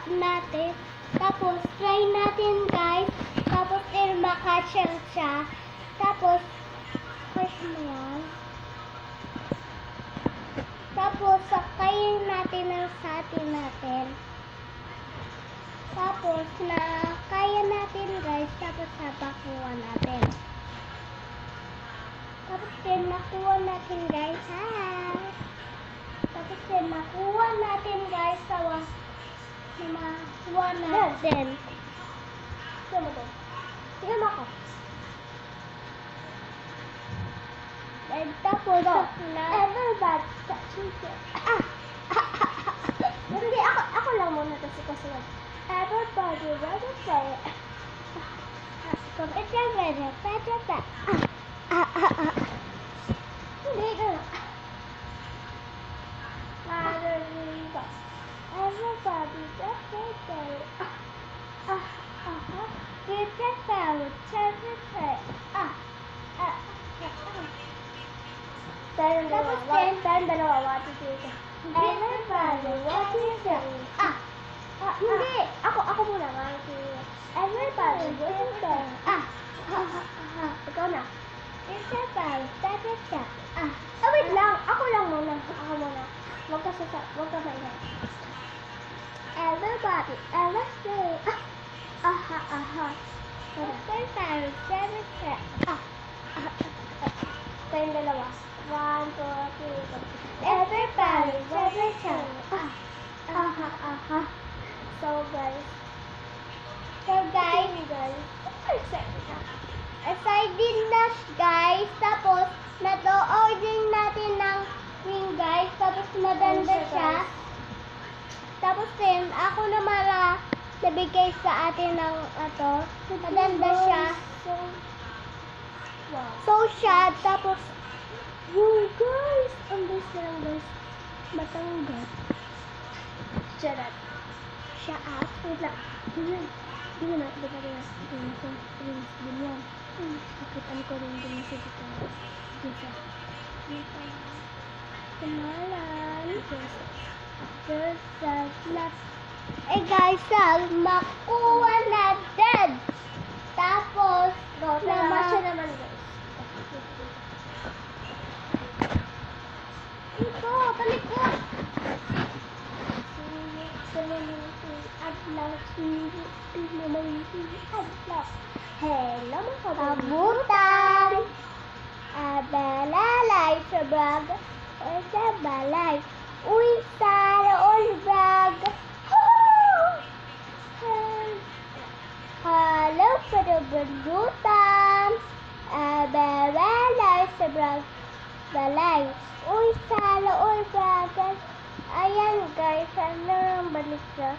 natin. Tapos, try natin guys. Tapos, makashell siya. Tapos, push mo yan. Tapos, sakayin natin ang satin natin. Tapos, na kaya natin guys. Tapos, napakuha natin. Tapos, nakuha natin guys. Ha! Tapos, nakuha natin guys. Tawa. Nakuha natin. Tignan mo to. Tignan mo ako. And tapos, everybody, hindi, ako lang muna kasi kasunod. Everybody, what is it? It's your weather, hindi ka na. Everybody, just say, Tayong dalawa, what is it? Everybody, what is it? Hindi! Ako muna, everybody, what is it? Ikaw na. Wait lang, ako muna. Huwag ka maingay. Everybody, everybody, Tayong dalawa. 1, 2, 3, go. Everybody, So guys, excited na guys. Tapos, na-order natin ng ring guys. Tapos, maganda siya. Tapos din, ako naman nabigay sa atin ng maganda siya. So siya, tapos, yung guys, ang guys na lang guys, matanggat. Charot. Siya up. Wait lang. Hindi na, ganyan. Nakitaan ko rin din sa dito. Dito. Kamalan. Guys, makuha na dead. Tapos, siya naman guys. Ito, talikod. Hello mga kabutan. Abalalay sa vlog. O sa balay. Uy, sana all vlog. Hello kabutan. Abalalay sa vlog. Balay. Uy, sana all vlog. Ayan guys, ano ang balik na?